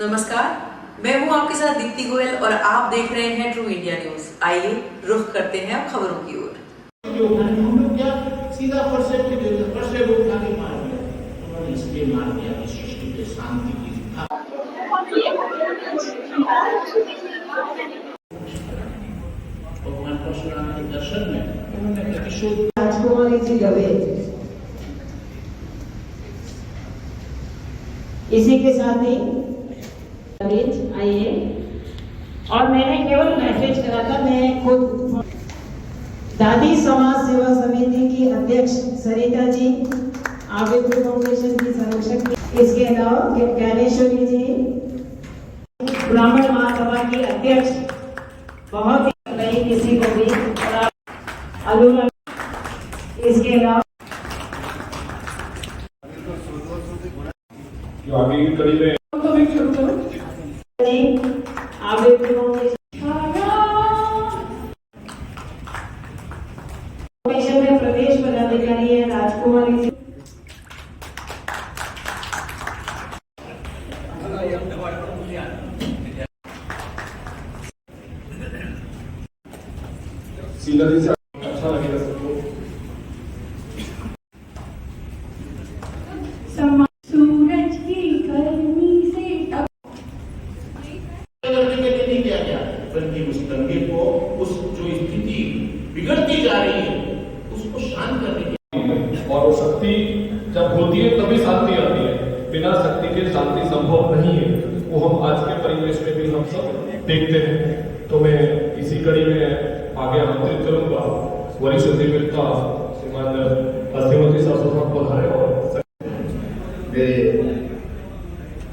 नमस्कार, मैं हूं आपके साथ दीप्ति गोयल और आप देख रहे हैं ट्रू इंडिया न्यूज। आइए रुख करते हैं अब खबरों की ओर। हम लोग क्या सीधा परसे को उठा के मार दिया, उन्होंने इसलिए मार दिया कि सृष्टि के शांति की भगवान परशुराम के दर्शन में उन्होंने प्रतिशोध राजकुमारी जी दवे। इसी के साथ ही आइए, और मैंने केवल मैसेज करा था, मैं खुद दादी समाज सेवा समिति की अध्यक्ष सरिता जी, आवेदन फाउंडेशन की संरक्षक, इसके अलावा ज्ञानेश्वरी जी, ब्राह्मण महासभा की अध्यक्ष, बहुत ही नहीं किसी को भी, और इसके अलावा जो आगे की कड़ी में प्रदेश पदाधिकारी है राजकुमारी जी। शीला जी से अच्छा लगेगा सबको। सूरज की गर्मी से नहीं किया गया, बल्कि उस दंगे को, उस जो स्थिति बिगड़ती जा रही है उसको शांत करने की, और वो शक्ति जब होती है तभी शांति आती है, बिना शक्ति के शांति संभव नहीं है। वो हम आज के परिवेश में भी हम सब देखते हैं। तो मैं इसी कड़ी में आगे आमंत्रित करूंगा वरिष्ठ अधिवक्ता श्रीमान श्रीमती साहब पधारे और मेरे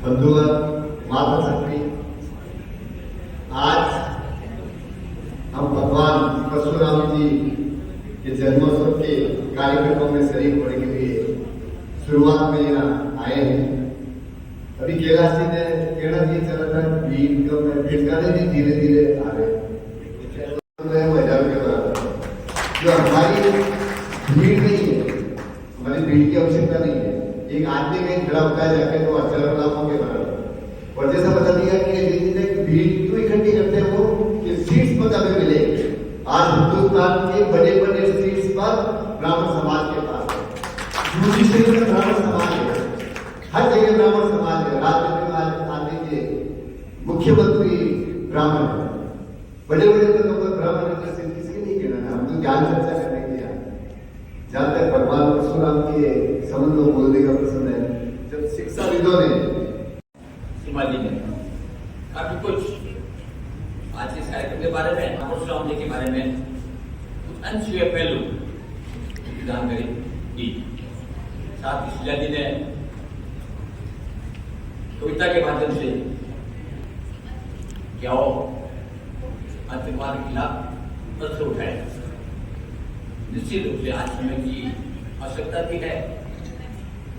बंधुगण, माता शक्ति, आज हम भगवान परशुराम जी के जन्मोत्सव के कार्यक्रमों में शरीक होने के लिए शुरुआत में यहाँ आए हैं। अभी कैलाश जी ने कहना नहीं चला था, भीड़ धीरे धीरे आ रहे हैं, वो हजार के बराबर है। जो हमारी भीड़ नहीं है, हमारी भीड़ की आवश्यकता नहीं है। एक आदमी कहीं खड़ा होता है जाके तो हजारों लाखों के बराबर, और जैसा बता दिया कि भीड़ क्यों इकट्ठी करते हैं वो कि सीट्स पर हमें मिले। आज हिंदुस्तान के बड़े बड़े सीट्स पर ब्राह्मण समाज के पास है, जुडिशरी में ब्राह्मण समाज है, हर जगह ब्राह्मण समाज है। राज्य में आज के मुख्यमंत्री ब्राह्मण है, बड़े बड़े पदों पर ब्राह्मण है। किसी के नहीं कहना है, हम तो ज्ञान चर्चा करने की है। जहाँ तक भगवान परशुराम के संबंध में बोलने का प्रश्न है, जब शिक्षाविदों ने जी ने काफी कुछ आज के कार्यक्रम के बारे में, परशुराम जी के बारे में कुछ अनछुए पहलू जानकारी दी। साथ ही शीला जी ने कविता के माध्यम से क्या आतंकवाद के खिलाफ पत्र उठाए। निश्चित रूप से आज समय की आवश्यकता भी है,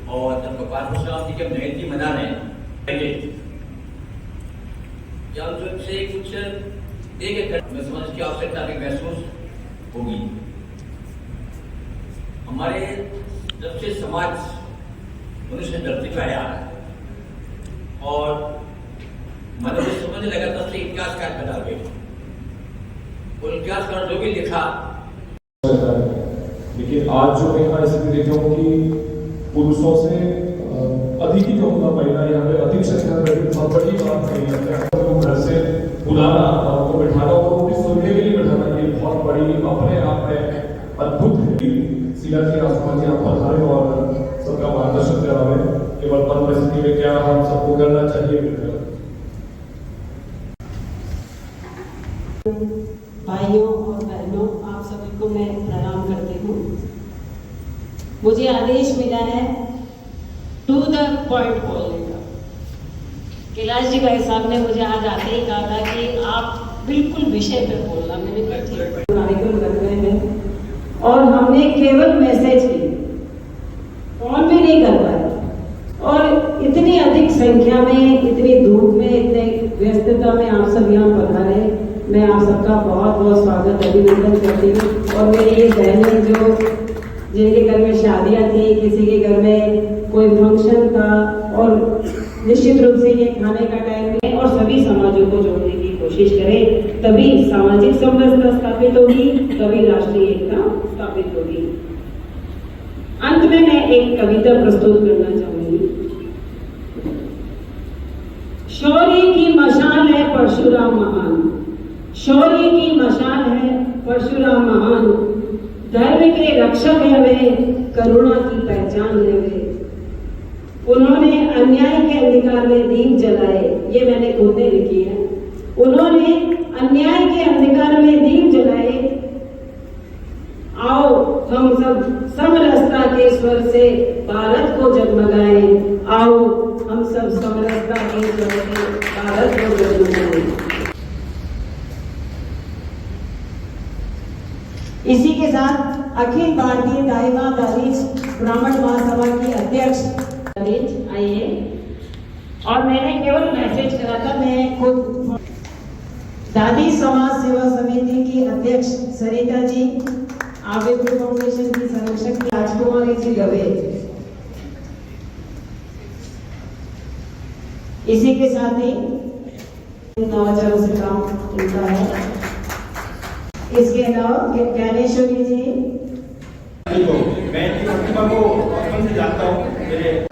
और जब भगवान परशुराम जी जब जयंती मना रहे हैं से कुछ एक में समझ की आवश्यकता भी महसूस होगी। हमारे जब से समाज मनुष्य धरती पर आया और मनुष्य समझने लगा, तब से इतिहासकार बना गए, और इतिहासकार जो भी लिखा। लेकिन आज जो है स्थिति देखा कि पुरुषों से अधिक ही जो होना महिला यहाँ पे अधिक संख्या में बहुत बड़ी बात नहीं है। तो घर से बुलाना और उनको बैठाना, तो भी सुनने के लिए बैठाना, ये बहुत बड़ी अपने आप में अद्भुत है। शीला जी आसमान जी आप पधारे और सबका मार्गदर्शन करावे कि वर्तमान परिस्थिति में क्या हम सबको करना चाहिए। भाइयों और बहनों, आप सभी को मैं प्रणाम करती हूँ। मुझे आदेश मिला है टू द पॉइंट बोलने का। कैलाश जी भाई साहब ने मुझे आज आते ही कहा था कि आप बिल्कुल विषय पे बोलना। मैंने कार्यक्रम रख रहे हैं और हमने केवल मैसेज की, कॉल भी नहीं कर पाए, और इतनी अधिक संख्या में, इतनी धूप में, इतने व्यस्तता में आप सब यहाँ पधारे। मैं आप सबका बहुत बहुत स्वागत, अभिनंदन करती हूँ। और मेरी ये बहनें जो जिनके घर में शादियाँ थी, किसी के घर में कोई फंक्शन था, और निश्चित रूप से ये खाने का टाइम है और सभी समाजों को जोड़ने की कोशिश करें, तभी सामाजिक समरसता स्थापित होगी, तभी राष्ट्रीय एकता स्थापित होगी। अंत में मैं एक कविता प्रस्तुत करना चाहूंगी। शौर्य की मशाल है परशुराम महान, शौर्य की मशाल है परशुराम महान, धर्म के रक्षक है वे, करुणा की पहचान है वे। उन्होंने अन्याय के अंधकार में दीप जलाए, ये मैंने खुद ने लिखी है। उन्होंने अन्याय के अंधकार में दीप जलाए, आओ हम सब समरसता के स्वर से भारत को जगमगाए, आओ हम सब समरसता के स्वर से भारत को जगमगाए। इसी के साथ अखिल भारतीय दाइमा दानिश ब्राह्मण महासभा की अध्यक्ष आइए, और मैंने केवल मैसेज करा था, मैं खुद दादी समाज सेवा समिति की अध्यक्ष सरिता जी, आवेदन फाउंडेशन की संरक्षक राजकुमारी जी दवे। इसी के साथ ही नवाचारों से काम चलता है। इसके अलावा ज्ञानेश्वरी जी, मैं प्रतिभा को बचपन से जानता हूँ। मेरे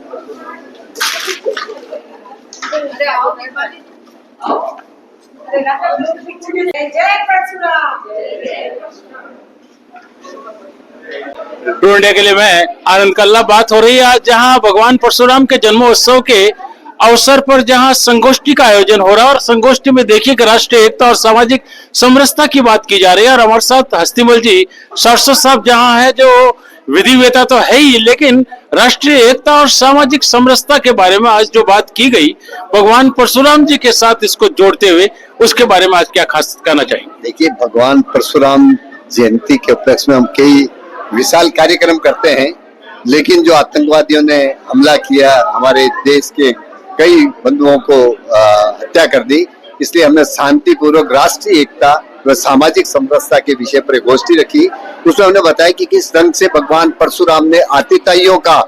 ट्रू इंडिया के लिए मैं आनंद कल्ला। बात हो रही है आज जहां भगवान परशुराम के जन्मोत्सव के अवसर पर जहां संगोष्ठी का आयोजन हो रहा है, और संगोष्ठी में देखिए कि राष्ट्रीय एकता और सामाजिक समरसता की बात की जा रही है। और हमारे साथ हस्तीमल जी शाश्वत साहब जहां है, जो विधिवेता तो है ही, लेकिन राष्ट्रीय एकता और सामाजिक समरसता के बारे में आज जो बात की गई भगवान परशुराम जी के साथ इसको जोड़ते हुए, उसके बारे में आज क्या खास कहना चाहेंगे? देखिए, भगवान परशुराम जयंती के उपलक्ष्य में हम कई विशाल कार्यक्रम करते हैं, लेकिन जो आतंकवादियों ने हमला किया, हमारे देश के कई बंधुओं को हत्या कर दी, इसलिए हमने शांतिपूर्वक राष्ट्रीय एकता व सामाजिक समरसता के विषय पर एक गोष्ठी रखी। उसमें हमने बताया कि किस ढंग से भगवान परशुराम ने आतिताइयों का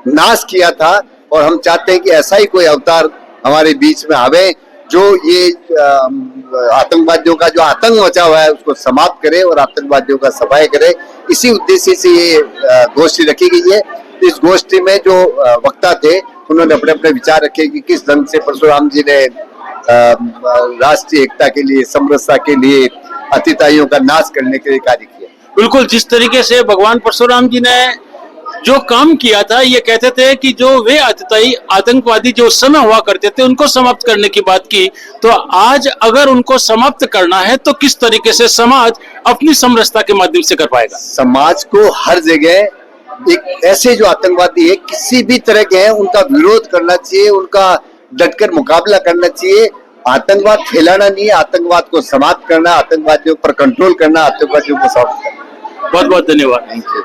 नाश किया था, और हम चाहते हैं कि ऐसा ही कोई अवतार हमारे बीच में आवे जो ये आतंकवादियों का जो आतंक मचा हुआ है उसको समाप्त करे और आतंकवादियों का सफाई करे। इसी उद्देश्य से ये गोष्ठी रखी गई है। इस गोष्ठी में जो वक्ता थे उन्होंने अपने अपने विचार रखे कि किस ढंग से परशुराम जी ने राष्ट्रीय एकता के लिए, समरसता के लिए, अतिताइयों का नाश करने के लिए कार्य किया। बिल्कुल, जिस तरीके से भगवान परशुराम जी ने जो काम किया था, ये कहते थे कि जो वे अतिताई आतंकवादी जो उस समय हुआ करते थे उनको समाप्त करने की बात की, तो आज अगर उनको समाप्त करना है तो किस तरीके से समाज अपनी समरसता के माध्यम से कर पाएगा? समाज को हर जगह एक ऐसे जो आतंकवादी है, किसी भी तरह के हैं, उनका विरोध करना चाहिए, उनका डटकर मुकाबला करना चाहिए। आतंकवाद फैलाना नहीं है, आतंकवाद को समाप्त करना, आतंकवादियों पर कंट्रोल करना, आतंकवादियों को समाप्त करना। बहुत बहुत धन्यवाद। Thank you.